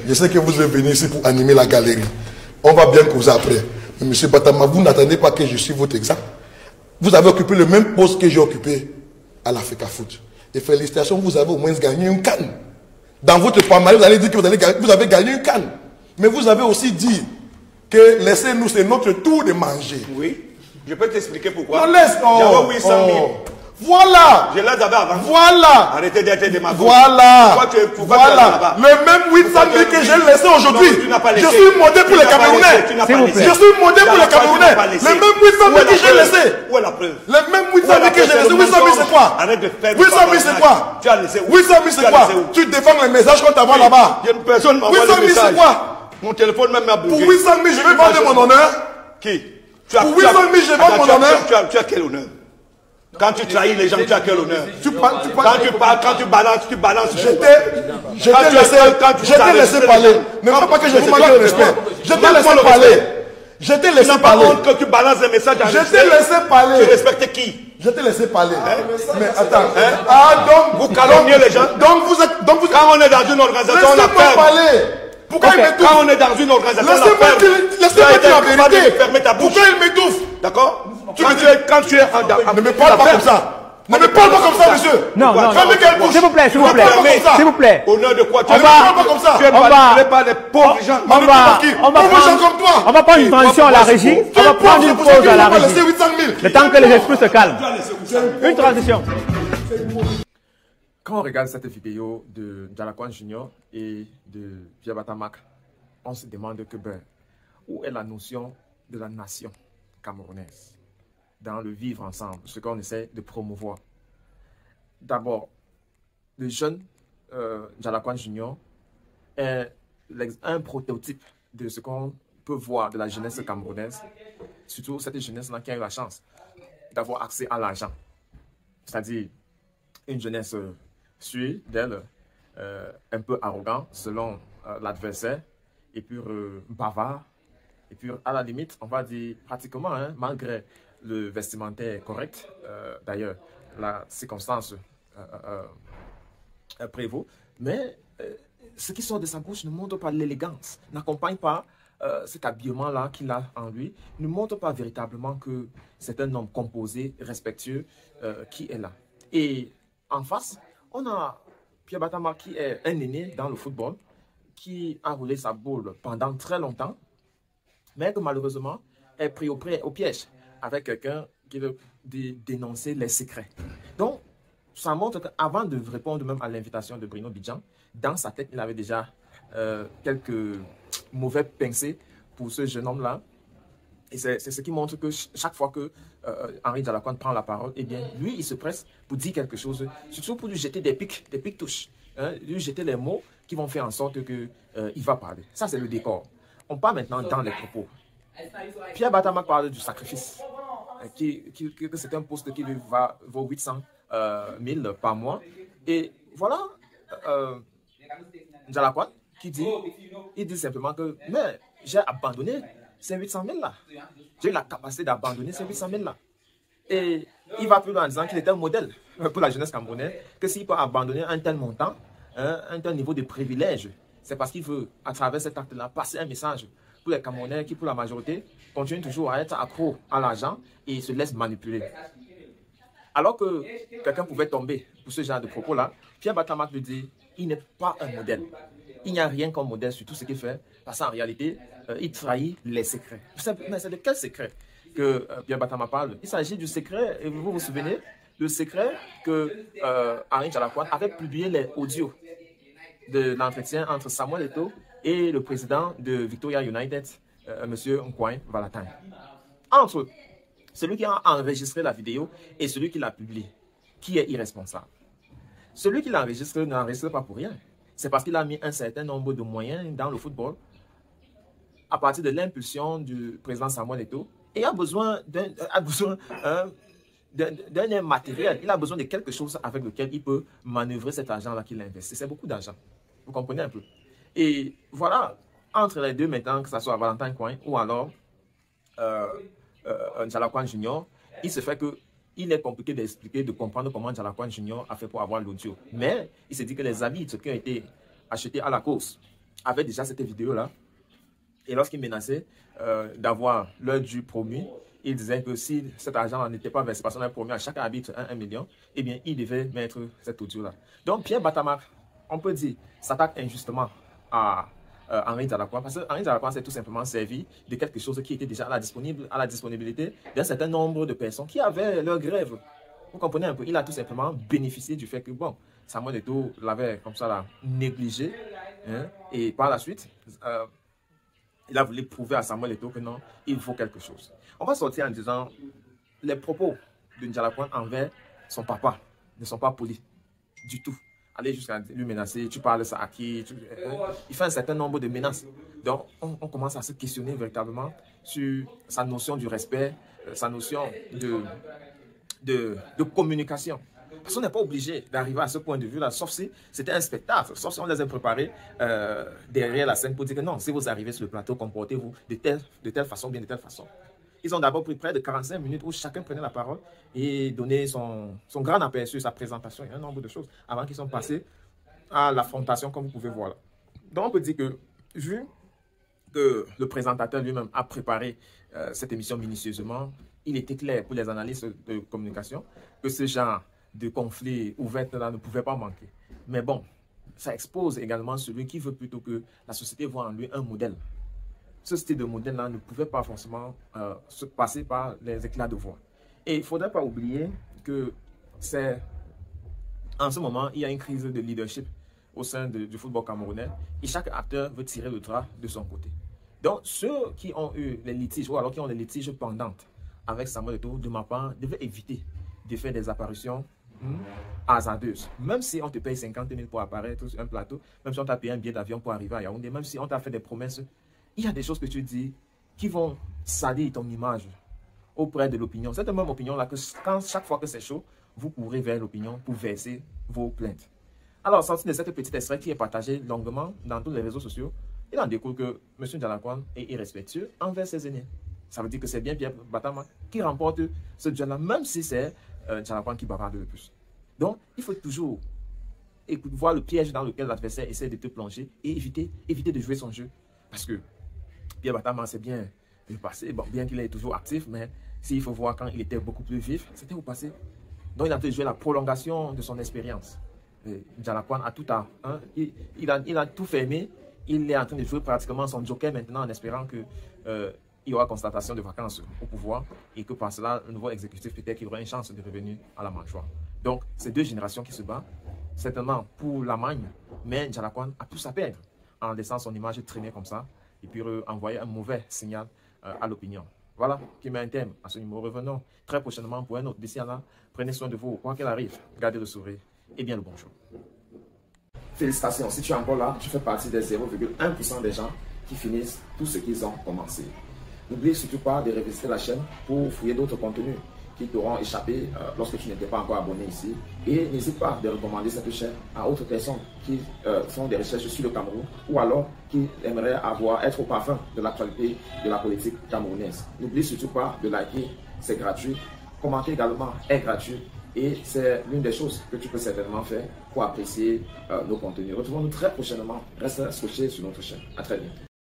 Je sais que vous êtes venu ici pour animer la galerie. On va bien causer après. Mais M. Batama, vous n'attendez pas que je suive votre examen. Vous avez occupé le même poste que j'ai occupé à l'Africa Foot. Et félicitations, vous avez au moins gagné une canne. Dans votre palmarès, vous allez dire que vous avez gagné une canne. Mais vous avez aussi dit que laissez-nous, c'est notre tour de manger. Oui. Je peux t'expliquer pourquoi. Non, laisse. J'avais 800 000. Voilà. Je les avais avant. Voilà. Arrêtez d'être démagogue. Voilà. Pourquoi tu es là-bas? Le même 800 000 que j'ai laissé aujourd'hui. Je suis modèle pour les Camerounais. Je suis modèle pour les Camerounais. Le même 800 000 que j'ai laissé. Où est la preuve? Le même 800 000 que j'ai laissé. 800 000 c'est quoi? Arrête de faire. 800 000 c'est quoi? Tu as laissé où? 800 000 c'est quoi? Tu défends les messages qu'on t'envoie là-bas. Personne m'envoie 800 000 c'est quoi? Mon téléphone même m'a bloqué. Pour 800 000 je vais vendre mon honneur. Qui? Pour 800 000 je vais vendre mon honneur. Tu as quel honneur? Quand tu trahis les gens, tu as quel honneur? Quand tu balances. Je t'ai laissé parler. Ne crois pas que je vous manque de respect. Je t'ai laissé parler. Je t'ai laissé parler. Tu n'as pas honte que tu balances des messages à Je t'ai laissé parler. Tu respectes qui? Je t'ai laissé parler. Mais attends. Ah, donc vous calomniez les gens. Donc vous quand on est dans une organisation, on a peur. Laissez-moi parler. Pourquoi il m'étouffe? Quand on est dans une organisation, on a peur. Laissez-moi dire la vérité. Pourquoi il m'étouffe? D'accord? Quand tu es en... Ne me parle pas comme ça. Ne me parle pas comme ça, monsieur. Non, non, s'il vous plaît, s'il vous plaît. S'il vous plaît. Honneur de quoi? Tu ne me parles pas comme ça. Tu es manipulé par les pauvres gens. On va prendre une transition à la régie. On va prendre une pause à la régie. Le temps que les esprits se calment. Une transition. Quand on regarde cette vidéo de Jalakwan Junior et de Pierre Batamak, on se demande que où est la notion de la nation camerounaise dans le vivre ensemble, ce qu'on essaie de promouvoir. D'abord, le jeune Jalakwan Junior est un prototype de ce qu'on peut voir de la jeunesse camerounaise, surtout cette jeunesse-là qui a eu la chance d'avoir accès à l'argent. C'est-à-dire une jeunesse sûre d'elle, un peu arrogant selon l'adversaire, et puis bavard, et puis à la limite, on va dire pratiquement, malgré le vestimentaire correct, d'ailleurs, la circonstance prévaut, mais ce qui sort de sa bouche ne montre pas l'élégance, n'accompagne pas cet habillement-là qu'il a en lui, ne montre pas véritablement que c'est un homme composé, respectueux, qui est là. Et en face, on a Pierre Batama qui est un aîné dans le football, qui a roulé sa boule pendant très longtemps, mais que malheureusement est pris au piège avec quelqu'un qui veut dénoncer les secrets. Donc, ça montre qu'avant de répondre même à l'invitation de Bruno Bidjan, dans sa tête, il avait déjà quelques mauvais pensées pour ce jeune homme-là. Et c'est ce qui montre que chaque fois que Henri Jalakwan prend la parole, eh bien, lui, il se presse pour dire quelque chose, surtout pour lui jeter des pics touches, lui jeter les mots qui vont faire en sorte qu'il va parler. Ça, c'est le décor. On part maintenant dans les propos. Pierre Batama parle du sacrifice, que c'est un poste qui lui vaut 800 000 par mois. Et voilà, Jalakwan qui dit simplement que mais j'ai abandonné ces 800 000 là. J'ai eu la capacité d'abandonner ces 800 000 là. Et il va plus loin en disant qu'il est un modèle pour la jeunesse camerounaise, que s'il peut abandonner un tel montant, un tel niveau de privilège, c'est parce qu'il veut, à travers cet acte-là, passer un message pour les Camerounais qui, pour la majorité, continuent toujours à être accros à l'argent et se laissent manipuler. Alors que quelqu'un pouvait tomber pour ce genre de propos-là, Pierre Batamak lui dit, il n'est pas un modèle. Il n'y a rien comme modèle sur tout ce qu'il fait, parce qu'en réalité, il trahit les secrets. Mais c'est de quel secret que Pierre Batama parle? Il s'agit du secret, et vous vous souvenez, le secret que Henri Jalakwan avait publié les audios de l'entretien entre Samuel Eto'o et le président de Victoria United, M. Nkouaï Valatin. Entre celui qui a enregistré la vidéo et celui qui l'a publiée, qui est irresponsable? Celui qui l'a enregistré n'enregistre pas pour rien. C'est parce qu'il a mis un certain nombre de moyens dans le football à partir de l'impulsion du président Samuel Eto'o, et a besoin d'un matériel, il a besoin de quelque chose avec lequel il peut manœuvrer cet argent-là qu'il a investi. C'est beaucoup d'argent. Vous comprenez un peu? Et voilà, entre les deux maintenant, que ce soit Valentin Nkouaï ou alors Jalakwan Junior, il se fait que il est compliqué d'expliquer, de comprendre comment Jalakwan Junior a fait pour avoir l'audio. Mais il se dit que les habits qui ont été achetés à la course avait déjà cette vidéo-là. Et lorsqu'il menaçait d'avoir l'heure du promu, il disait que si cet argent n'était pas versé, parce qu'on a promis à chaque arbitre 1 million, eh bien, il devait mettre cet audio-là. Donc, Pierre Batama, on peut dire, s'attaque injustement à Henri Djalaquan, parce que Henri Djalaquan s'est tout simplement servi de quelque chose qui était déjà à la disponibilité d'un certain nombre de personnes qui avaient leur grève. Vous comprenez un peu, il a tout simplement bénéficié du fait que, bon, Samuel Eto'o l'avait comme ça là, négligé, hein, et par la suite, il a voulu prouver à Samuel Eto'o que non, il faut quelque chose. On va sortir en disant, les propos de Djalaquan envers son papa ne sont pas polis du tout. Aller jusqu'à lui menacer, tu parles ça à qui, il fait un certain nombre de menaces. Donc, on commence à se questionner véritablement sur sa notion du respect, sa notion de communication. Parce qu'on n'est pas obligé d'arriver à ce point de vue-là, sauf si c'était un spectacle, sauf si on les a préparés derrière la scène pour dire que non, si vous arrivez sur le plateau, comportez-vous de telle façon, bien de telle façon. Ils ont d'abord pris près de 45 minutes où chacun prenait la parole et donnait son grand aperçu, sa présentation et un nombre de choses avant qu'ils sont passés à l'affrontation, comme vous pouvez voir là. Donc on peut dire que, vu que le présentateur lui-même a préparé cette émission minutieusement, il était clair pour les analystes de communication que ce genre de conflit ouvert là ne pouvait pas manquer. Mais bon, ça expose également celui qui veut plutôt que la société voit en lui un modèle. Ce style de modèle-là ne pouvait pas forcément se passer par les éclats de voix. Et il ne faudrait pas oublier que c'est en ce moment, il y a une crise de leadership au sein du football camerounais et chaque acteur veut tirer le drap de son côté. Donc, ceux qui ont eu les litiges ou alors qui ont des litiges pendantes avec Samuel Eto'o, de ma part, devaient éviter de faire des apparitions hasardeuses. Même si on te paye 50 000 pour apparaître sur un plateau, même si on t'a payé un billet d'avion pour arriver à Yaoundé, même si on t'a fait des promesses, il y a des choses que tu dis qui vont salir ton image auprès de l'opinion. Cette même opinion-là, que chaque fois que c'est chaud, vous courez vers l'opinion pour verser vos plaintes. Alors, sorti de cette petite extrait qui est partagé longuement dans tous les réseaux sociaux, il en découle que M. Djalaquan est irrespectueux envers ses aînés. Ça veut dire que c'est bien Pierre Batama qui remporte ce duel-là, même si c'est Djalaquan qui bavarde le plus. Donc, il faut toujours voir le piège dans lequel l'adversaire essaie de te plonger et éviter de jouer son jeu. Parce que Pierre Batama, c'est bien le passé, bon, bien qu'il est toujours actif, mais s'il faut voir quand il était beaucoup plus vif, c'était au passé. Donc, il a joué la prolongation de son expérience. Djalaquan a tout à... Hein, il a tout fermé. Il est en train de jouer pratiquement son joker maintenant en espérant que il y aura constatation de vacances au pouvoir et que par cela, le nouveau exécutif, peut-être qu'il aura une chance de revenir à la mangeoire. Donc, c'est deux générations qui se battent, certainement pour la magne, mais Djalaquan a tout à perdre en laissant son image traîner comme ça et puis envoyer un mauvais signal à l'opinion. Voilà qui met un thème à ce numéro. Revenons très prochainement pour un autre. D'ici là, prenez soin de vous, quoi qu'il arrive, gardez le sourire et bien le bonjour. Félicitations, si tu es encore là, tu fais partie des 0,1% des gens qui finissent tout ce qu'ils ont commencé. N'oublie surtout pas de revisiter la chaîne pour fouiller d'autres contenus qui t'auront échappé lorsque tu n'étais pas encore abonné ici. Et n'hésite pas de recommander cette chaîne à d'autres personnes qui font des recherches sur le Cameroun ou alors qui aimeraient être au parfum de l'actualité de la politique camerounaise. N'oublie surtout pas de liker, c'est gratuit. Commenter également est gratuit. Et c'est l'une des choses que tu peux certainement faire pour apprécier nos contenus. Retrouvons-nous très prochainement. Reste scotché sur notre chaîne. À très bientôt.